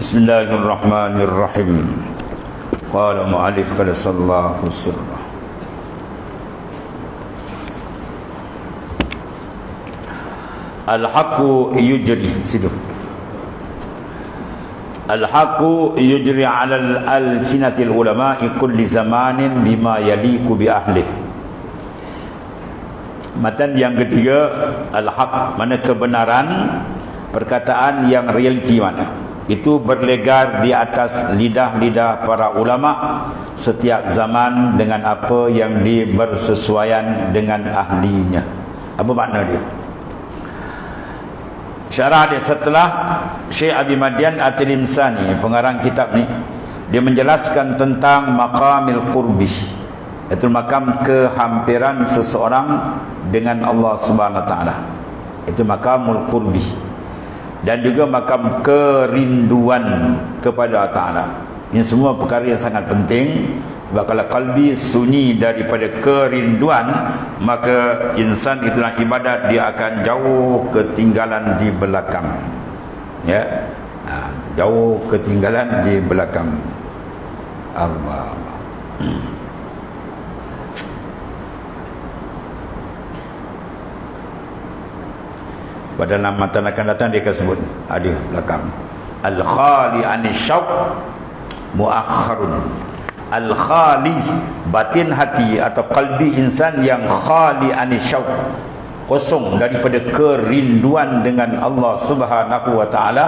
Bismillahirrahmanirrahim. Qala mu'allif qala sallallahu sirra. Al-haqqu yujri situ. Al-haqqu yujri 'ala al-sinatil ulama'i kulli zamanin bima yaliqu bi ahli. Matan yang ketiga, al-haq, mana kebenaran, perkataan yang realiti mana. Itu berlegar di atas lidah-lidah para ulama setiap zaman dengan apa yang bersesuaian dengan ahlinya. Apa makna dia? Syarah dia setelah Syekh Abi Madian At-Tilimsani, pengarang kitab ni, dia menjelaskan tentang maqamil qurbi, itu makam kehampiran seseorang dengan Allah Subhanahu Wa Taala. Itu maqamul qurbi. Dan juga makam kerinduan kepada Allah Ta'ala. Ini semua perkara yang sangat penting. Sebab kalau kalbi sunyi daripada kerinduan, maka insan itu dalam ibadat dia akan jauh ketinggalan di belakang. Ya, jauh ketinggalan di belakang. Allah. Pada matan akan datang dia akan sebut ada belakang. Al-khali anisyauq muakharun. Al-khali, batin hati atau qalbi insan yang khali anisyauq, kosong daripada kerinduan dengan Allah Subhanahu Wa Taala.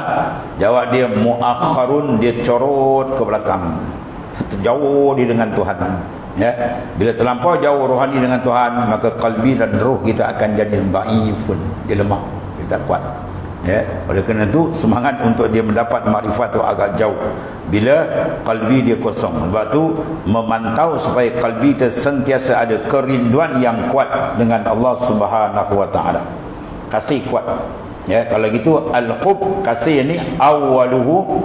Jawab dia muakharun, dia corot ke belakang, jauh dia dengan Tuhan. Ya, bila terlampau jauh rohani dengan Tuhan, maka qalbi dan roh kita akan jadi dhaifun, dia lemah, dia tak kuat. Ya, oleh kerana itu semangat untuk dia mendapat makrifat tu agak jauh bila qalbi dia kosong. Sebab tu memantau supaya qalbi kita sentiasa ada kerinduan yang kuat dengan Allah Subhanahu Wa Taala. Kasih kuat. Ya, kalau gitu al-hub, kasih ni awaluhu,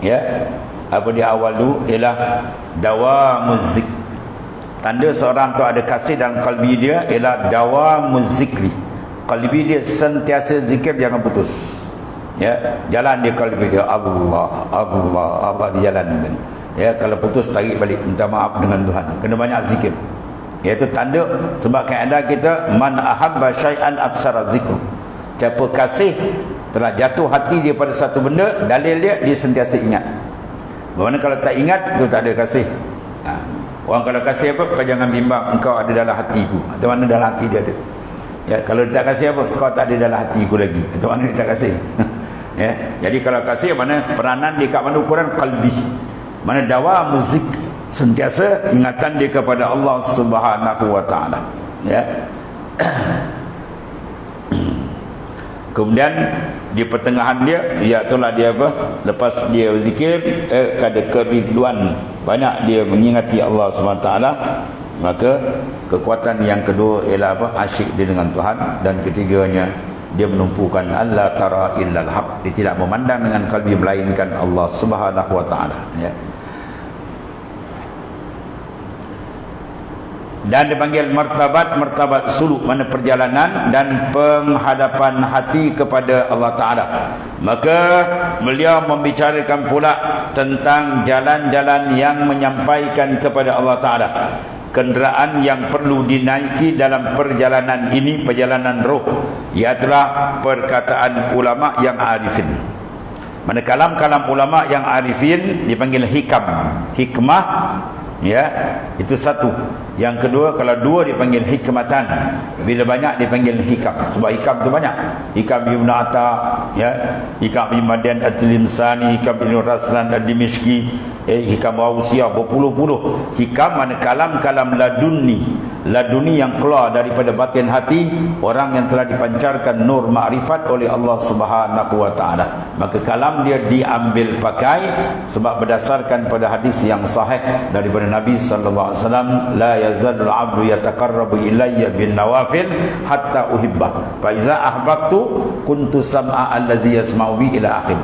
ya, apa dia awalu ialah dawamuz zikr. Tanda seorang tu ada kasih dalam qalbi dia ialah dawamuz zikri. Qalbi dia sentiasa zikir, jangan putus. Ya, jalan dia qalbi dia Allah, Allah, Allah di jalan. Ya, kalau putus tarik balik, minta maaf dengan Tuhan. Kena banyak zikir. Iaitu tanda, sebab kaedah kita man ahabba syai'an aksara zikr. Siapa kasih telah jatuh hati dia pada satu benda, dalil dia sentiasa ingat. Bagaimana kalau tak ingat, tu tak ada kasih. Orang kalau kasih apa, kau jangan bimbang, engkau ada dalam hatiku. Atau mana dalam hati dia ada. Ya, kalau dia tak kasih apa, kau tak ada dalam hatiku lagi. Atau mana dia tak kasih. Ya, jadi kalau kasih mana peranan dia kat mana ukuran qalbi. Mana dawa muzik, sentiasa ingatan dia kepada Allah Subhanahu Wa Taala. Ya. Kemudian di pertengahan dia, iaitulah dia apa? Lepas dia zikir, ada kerinduan, banyak dia mengingati Allah Subhanahu Wa Taala. Maka kekuatan yang kedua ialah apa? Asyik dia dengan Tuhan. Dan ketiganya, dia menumpukan Allah tara illal haq, dia tidak memandang dengan kalbi melainkan Allah Subhanahu Wa Taala. Ya. Dan dipanggil martabat suluk, mana perjalanan dan penghadapan hati kepada Allah Ta'ala. Maka beliau membicarakan pula tentang jalan-jalan yang menyampaikan kepada Allah Ta'ala. Kenderaan yang perlu dinaiki dalam perjalanan ini, perjalanan roh, ialah perkataan ulama yang arifin. Mana kalam-kalam ulama yang arifin dipanggil hikam, hikmah. Ya, itu satu. Yang kedua, kalau dua dipanggil hikmatan, bila banyak dipanggil hikam. Sebab hikam tu banyak. Hikam Ibn Atta, ya, hikam Ibn Madian At-Tilimsani, hikam Ibn Raslan Ad-Dimishki, hikam Wawsiyah, berpuluh-puluh hikam. Mana kalam-kalam laduni yang keluar daripada batin hati orang yang telah dipancarkan nur makrifat oleh Allah Subhanahu Wa Taala. Maka kalam dia diambil pakai sebab berdasarkan pada hadis yang sahih daripada Nabi sallallahu alaihi wasallam, la yazalul 'abdu yataqarrabu ilayya bin nawafil hatta uhibbah fa iza ahbabtu kuntu sam'a allazi yasma'u bi ila akhir.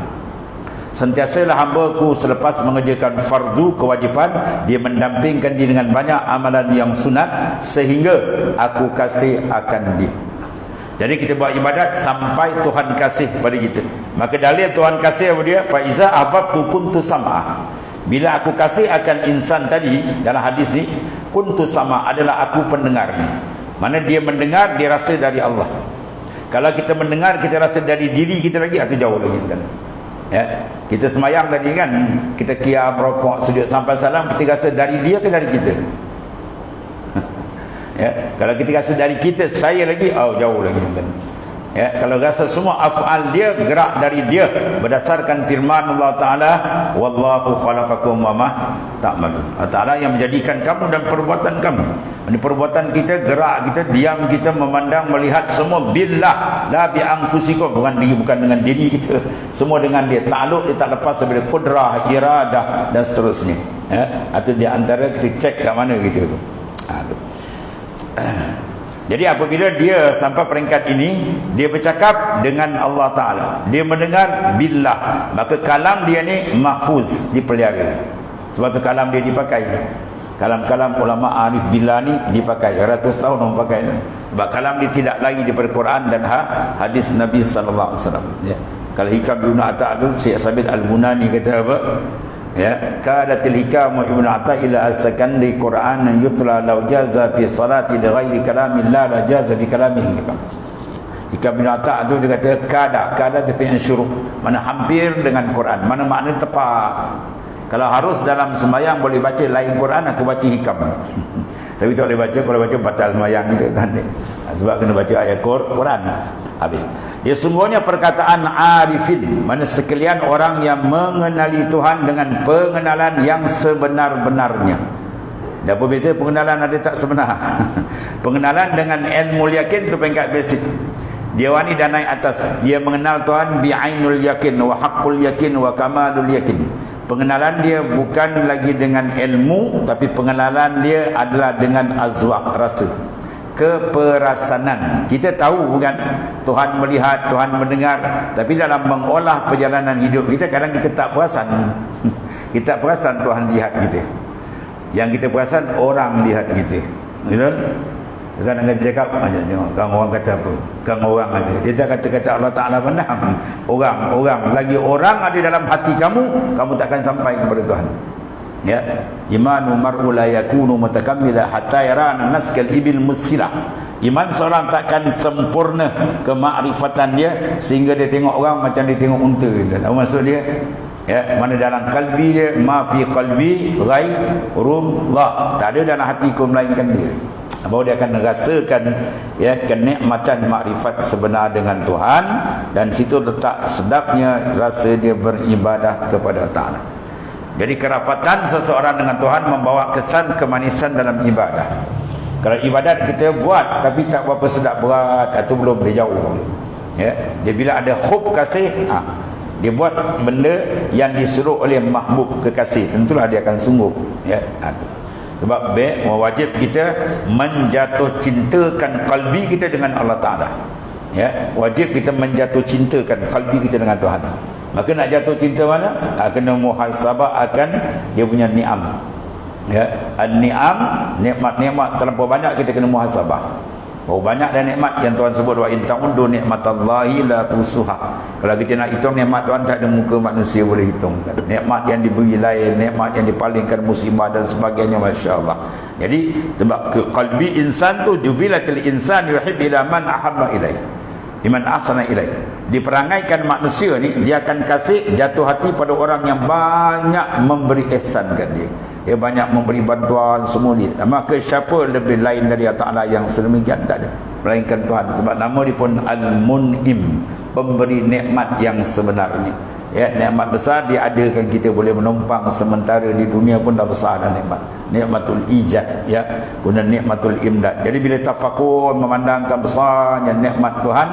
Sentiasalah hamba-Ku selepas mengerjakan fardu kewajipan, dia mendampingkan dia dengan banyak amalan yang sunat sehingga aku kasih akan dia. Jadi kita buat ibadat sampai Tuhan kasih pada kita. Maka dalil Tuhan kasih apa dia? Fa iza ahbabtu kuntu sam'a. Bila aku kasih akan insan tadi dalam hadis ni, kuntu sama adalah aku pendengar ni. Mana dia mendengar, dia rasa dari Allah. Kalau kita mendengar, kita rasa dari diri kita lagi, atau jauh lagi kan. Ya, kita semayang tadi kan, kita qiyam, rokok, sujud sampai salam, kita rasa dari dia ke dari kita? Ya, kalau kita rasa dari kita, saya lagi, jauh lagi kan. Ya, kalau rasa semua af'al dia, gerak dari dia berdasarkan firman Allah Ta'ala, wallahu khalaqakum wa ma ta'malun. Allah Ta'ala yang menjadikan kamu dan perbuatan kamu. Ini perbuatan kita, gerak kita, diam kita, memandang, melihat semua billah, la bi anfusikum, bukan dengan diri kita, semua dengan dia. Takluk dia tak lepas daripada kudrah, iradah dan seterusnya. Ya, atau di antara kita cek kat mana kita tu. Jadi apabila dia sampai peringkat ini, dia bercakap dengan Allah Ta'ala, dia mendengar billah, maka kalam dia ni mahfuz, dipelihara. Sebab tu kalam dia dipakai. Kalam-kalam ulama arif billah ni dipakai, ratus tahun orang pakai. Sebab kalam dia tidak lagi daripada Quran dan hadis Nabi sallallahu alaihi wasallam. Ya. Kalau hikam Ibn Atta' tu, Syekh Sabit Al-Bunani kata apa? Ya, kadatil hikam Ibn Atta' ila as-sakandi Qur'an yutla law jaza fi salati li ghairi kalamillah la jaza bi kalamil hikam. Hikam Ibn Atta' tu dia kata kada tu fi'il syuruh, mana hampir dengan Quran, mana makna tepat. Kalau harus dalam sembahyang boleh baca lain Quran, aku baca hikam. Tapi tak boleh baca, kalau baca batal sembahyang gitu kan. Sebab kena baca ayat Quran. Habis. Dia sungguhnya perkataan arifin, mana sekalian orang yang mengenali Tuhan dengan pengenalan yang sebenar-benarnya. Dan apa beza pengenalan ada tak sebenar? Pengenalan dengan ilmu yakin tu peringkat basic. Dia wani dan naik atas. Dia mengenal Tuhan bi'ainul yakin wa haqqul yakin wa kamalul yakin. Pengenalan dia bukan lagi dengan ilmu, tapi pengenalan dia adalah dengan azwaq, rasa, keperasanan. Kita tahu kan Tuhan melihat, Tuhan mendengar, tapi dalam mengolah perjalanan hidup kita, kadang kita tak perasan. Kita perasan Tuhan lihat kita. Yang kita perasan orang lihat kita. Betul? Kadang-kadang dia cakap, kang orang kata apa? Kang orang ada. Dia tak kata-kata Allah Ta'ala pandang. Orang. Lagi orang ada dalam hati kamu, kamu takkan sampai kepada Tuhan. Ya, imanu mar'u la yakunu mutakammila hatta yarana naskal ibil musilah. Iman seorang takkan sempurna kemakrifatan dia sehingga dia tengok orang macam dia tengok unta. Apa maksud dia? Ya, mana dalam kalbi dia, ma fi qalbi ghairullah, tak ada dalam hatiku melainkan dia. Bahawa dia akan merasakan ya kenikmatan makrifat sebenar dengan Tuhan, dan situ letak sedapnya rasa dia beribadah kepada Ta'ala. Jadi kerapatan seseorang dengan Tuhan membawa kesan kemanisan dalam ibadah. Kalau ibadat kita buat tapi tak berapa sedap, berat atau belum, dia jauh. Ya, dia bila ada hub kasih, dia buat benda yang disuruh oleh mahbub kekasih, tentulah dia akan sungguh. Ya, sebab wajib kita menjatuh cintakan kalbi kita dengan Allah Ta'ala. Ya, wajib kita menjatuh cintakan kalbi kita dengan Tuhan. Maka nak jatuh cinta mana? Kena muhasabah akan dia punya ni'am. Ya, an-ni'am, nikmat-nikmat terlampau banyak, kita kena muhasabah. Oh, banyak dan nikmat yang Tuhan sebut, wa in ta'uddu nikmatallahi la tusuha. Kalau kita nak hitung nikmat Tuhan, tak ada muka manusia boleh hitung. Nikmat yang diberi lain, nikmat yang dipalingkan musibah dan sebagainya, masya-Allah. Jadi sebab ke qalbi insan tu jubilatil insan yuhib ila man ahabba ilaih, liman ahsana ilaih. Diperangaikan manusia ni, dia akan kasih jatuh hati pada orang yang banyak memberi ihsan kat dia. Dia banyak memberi bantuan semua ni. Maka siapa lebih lain dari Allah Ta'ala yang sedemikian? Tak ada, melainkan Tuhan. Sebab nama dia pun Al-Mun'im, pemberi nikmat yang sebenarnya. Ya, nikmat besar dia adakan kita boleh menumpang sementara di dunia pun dah besar dah nikmat. Nikmatul ijad, ya, kemudian nikmatul imdad. Jadi bila tafakur memandangkan besarnya nikmat Tuhan,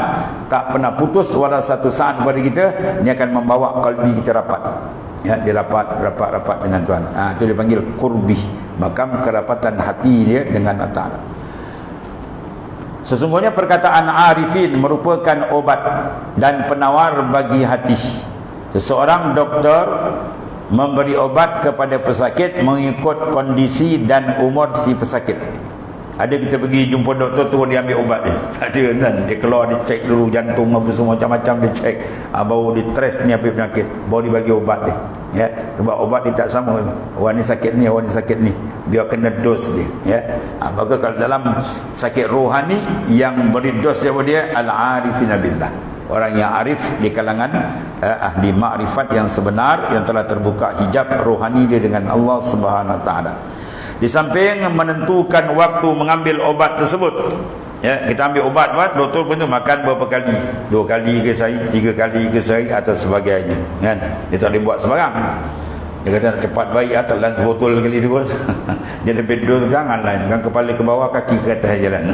tak pernah putus walau satu saat kepada kita, dia akan membawa kalbi kita rapat. Ya, dia rapat dengan Tuhan. Itu dia panggil qurbi, makam kerapatan hati dia dengan Allah Ta'ala. Sesungguhnya perkataan arifin merupakan obat dan penawar bagi hati. Seseorang doktor memberi obat kepada pesakit mengikut kondisi dan umur si pesakit. Ada kita pergi jumpa doktor tu, dia ambil ubat dia. Tak ada kan. Dia keluar, dia cek dulu jantung apa semua macam-macam dia cek. Baru dia trace ni apa penyakit. Baru dia bagi ubat dia. Ya, sebab ubat dia tak sama. Orang ni sakit ni, orang ni sakit ni. Biar kena dos dia. Ya. Maka kalau dalam sakit rohani yang beri dos dia al-arifina billah. Orang yang arif di kalangan ahli makrifat yang sebenar, yang telah terbuka hijab rohani dia dengan Allah Subhanahu Wa Taala. Di samping menentukan waktu mengambil obat tersebut, ya, kita ambil obat, doktor pun tu makan berapa kali, 2 kali ke sehari, 3 kali ke sehari atau sebagainya, kan? Dia tak boleh buat sembarang. Dia kata nak cepat baik atau dalam sebotol kali tu bos. Dia lebih dos jangan lain, kan, kepala ke bawah, kaki ke atas jalan.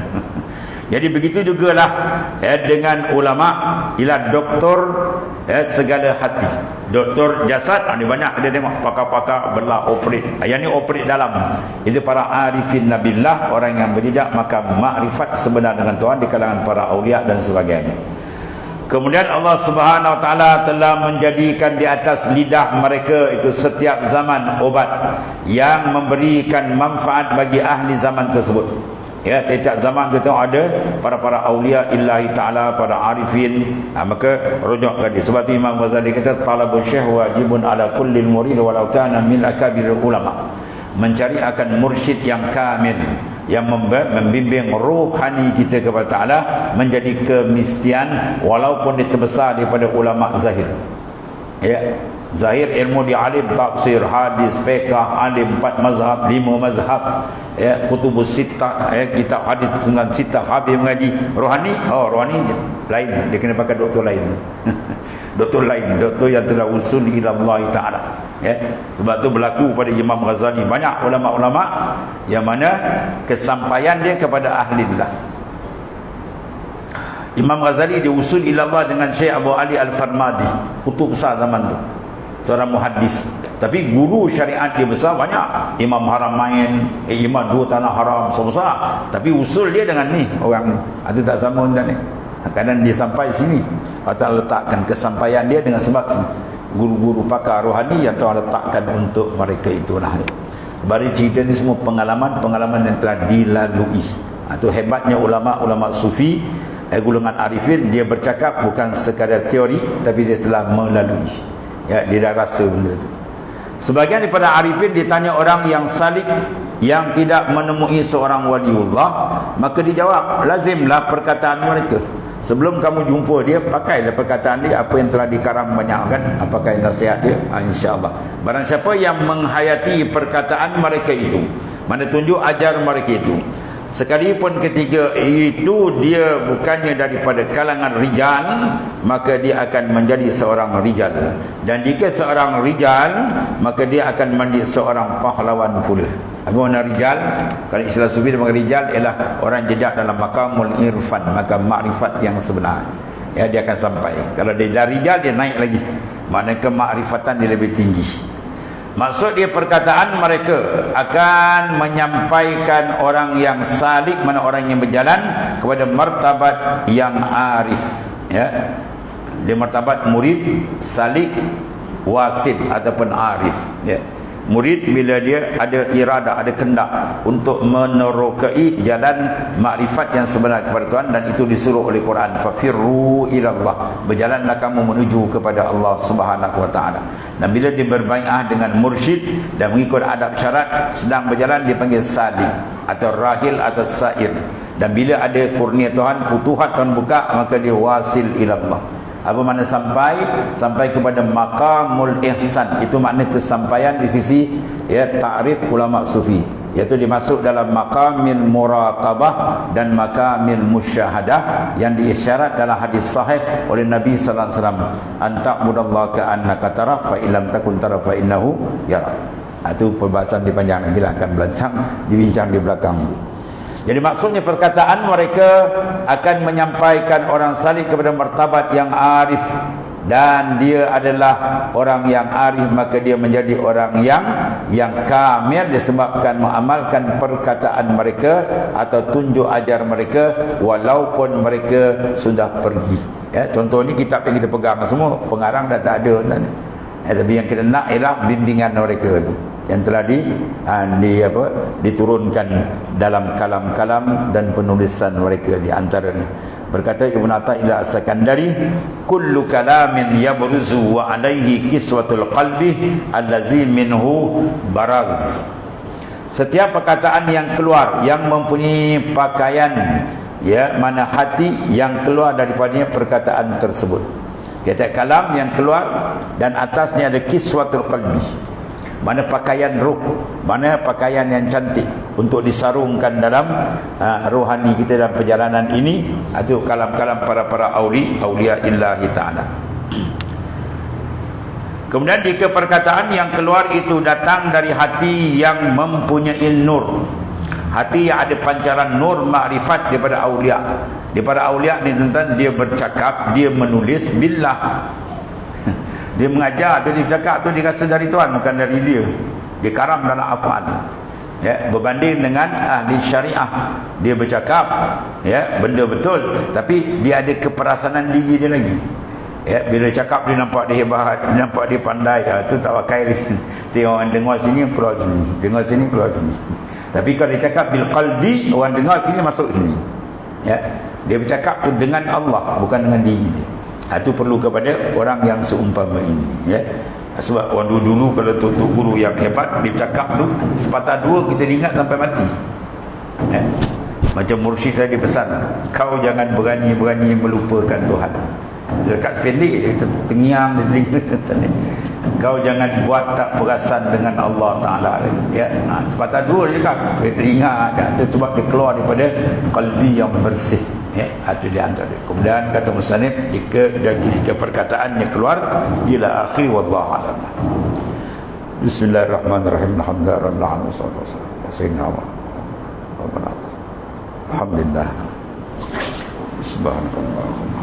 Jadi begitu jugalah dengan ulama, ialah doktor segala hati. Doktor jasad, ada banyak dia tengok pakar-pakar belah operate. Yang ni operate dalam. Itu para arifin nabillah, orang yang berjejak maka makrifat sebenar dengan Tuhan di kalangan para aulia dan sebagainya. Kemudian Allah Subhanahu Wa Taala telah menjadikan di atas lidah mereka itu setiap zaman obat yang memberikan manfaat bagi ahli zaman tersebut. Ya, tiap zaman kita ada para aulia illahi ta'ala, para arifin, maka rujuk ke dia. Sebab itu Imam Ghazali kata talabul syekh wajibun ala kulli murid walau kana min akabir ulama. Mencari akan mursyid yang kamil, yang membimbing rohani kita kepada Ta'ala menjadi kemestian walaupun dia terbesar daripada ulama zahir. Ya, zahir ilmu di alim tafsir, hadis, fiqh, alim 4 mazhab, 5 mazhab, ya, kutubus sittah, kitab hadis dengan sittah, habis mengaji rohani. Rohani lain, dia kena pakai doktor lain. Doktor lain, doktor yang telah usul ila Allah Ta'ala. Ya, sebab tu berlaku pada Imam Ghazali banyak ulama-ulama yang mana kesampaian dia kepada ahlillah. Imam Ghazali diusul ila Allah dengan Syekh Abu Ali Al-Farmadi, kutub besar zaman tu, seorang muhaddis. Tapi guru syariat dia besar banyak. Imam Haramain, Imam 2 tanah haram besar. Tapi usul dia dengan ni orang ada tak sama dengan ni. Kadang dia sampai sini, atau letakkan kesampaian dia dengan sebab guru-guru pakar rohani yang telah letakkan untuk mereka itulah. Bari cerita ni semua pengalaman yang telah dilalui. Itu hebatnya ulama-ulama sufi, golongan arifin, dia bercakap bukan sekadar teori tapi dia telah melalui. Ya, dia dah rasa benda tu. Sebagian daripada arifin ditanya orang yang salik yang tidak menemui seorang waliullah, maka dijawab, lazimlah perkataan mereka. Sebelum kamu jumpa dia, pakailah perkataan dia, apa yang telah dikarang banyakkan, pakai nasihat dia, insya-Allah. Barang siapa yang menghayati perkataan mereka itu, mana tunjuk ajar mereka itu, sekalipun ketiga itu dia bukannya daripada kalangan rijal, maka dia akan menjadi seorang rijal. Dan jika seorang rijal, maka dia akan menjadi seorang pahlawan pula. Apa makna rijal? Kalau istilah sufi dengan rijal ialah orang jejak dalam makamul irfan, makam makrifat yang sebenar. Ya, dia akan sampai. Kalau dia dah rijal, dia naik lagi. Maknanya kemakrifatan dia lebih tinggi. Maksud dia perkataan mereka akan menyampaikan orang yang salik, mana orang yang berjalan kepada martabat yang arif. Ya, dia martabat murid, salik, wasid ataupun arif. Ya, murid bila dia ada iradah, ada kendak untuk menerokai jalan makrifat yang sebenar kepada Tuhan, dan itu disuruh oleh Quran, fafirru ilallah, berjalanlah kamu menuju kepada Allah Subhanahu Wa Taala. Dan bila dia berbai'ah dengan mursyid dan mengikut adab syarat, sedang berjalan dia panggil sadiq atau rahil atau sair. Dan bila ada kurnia Tuhan, futuhat Tuhan buka, maka dia wasil ilallah. Apa makna sampai? Sampai kepada maqamul ihsan. Itu makna kesampaian di sisi, ya, ta'rif ulama sufi, iaitu dimasuk dalam maqamil muraqabah dan maqamil musyahadah yang diisyarat dalam hadis sahih oleh Nabi sallallahu alaihi wasallam, anta'budallaha ka'annaka tarah fa illam takun tarah fa innahu yara. Itu perbahasan di panjang, nantilah akan dibincang di belakang. Jadi maksudnya perkataan mereka akan menyampaikan orang salih kepada martabat yang arif, dan dia adalah orang yang arif, maka dia menjadi orang yang kamil disebabkan mengamalkan perkataan mereka atau tunjuk ajar mereka walaupun mereka sudah pergi. Ya, contoh ni kitab yang kita pegang semua pengarang dah tak ada. Tapi yang kita nak ialah bimbingan mereka tu. yang telah diturunkan dalam kalam-kalam dan penulisan mereka di antaranya. Berkata Ibn Athaillah As-Sakandari, kullu kalamin yabruzu wa alaihi kiswatul qalbi allazi minhu baraz. Setiap perkataan yang keluar yang mempunyai pakaian, ya, mana hati yang keluar daripadanya perkataan tersebut. Kata kalam yang keluar dan atasnya ada kiswatul qalbi, mana pakaian ruh, mana pakaian yang cantik untuk disarungkan dalam rohani kita dalam perjalanan ini. Itu kalam-kalam para aulia illahi ta'ala. Kemudian jika perkataan yang keluar itu datang dari hati yang mempunyai nur, hati yang ada pancaran nur makrifat daripada aulia. Daripada aulia ni tuan-tuan, dia bercakap, dia menulis billah. Dia mengajar tu, dia bercakap tu, dia rasa dari Tuhan, bukan dari dia. Dia karam dalam af'al. Ya, berbanding dengan ahli syariah, dia bercakap, ya, benda betul, tapi dia ada keperasanan diri dia lagi. Ya, bila cakap dia nampak dia hebat, dia nampak dia pandai, tu tawakal. Tengok orang dengar sini keluar sini, dengar sini keluar sini. Tapi kalau dia cakap bil qalbi, orang dengar sini masuk sini. Ya, dia bercakap tu dengan Allah, bukan dengan diri dia. Itu perlu kepada orang yang seumpama ini, ya. Sebab orang dulu kalau tok guru yang hebat dia bercakap tu sepatah dua kita ingat sampai mati. Ya. Macam mursyid tadi pesan, kau jangan berani-berani melupakan Tuhan. Dekat sependek dia tengiang di telinga. Kau jangan buat tak perasan dengan Allah Ta'ala. Ya, sepatah dua dia cakap, kita ingat itu sebab dia keluar daripada qalbi yang bersih. Ya, itu di antara. Kemudian kata musannif, jika perkataannya keluar ila akhir, wallahu a'lam. Bismillahirrahmanirrahim. Alhamdulillah wassalatu wassalamu ala alhamdulillah. Subhanakallahumma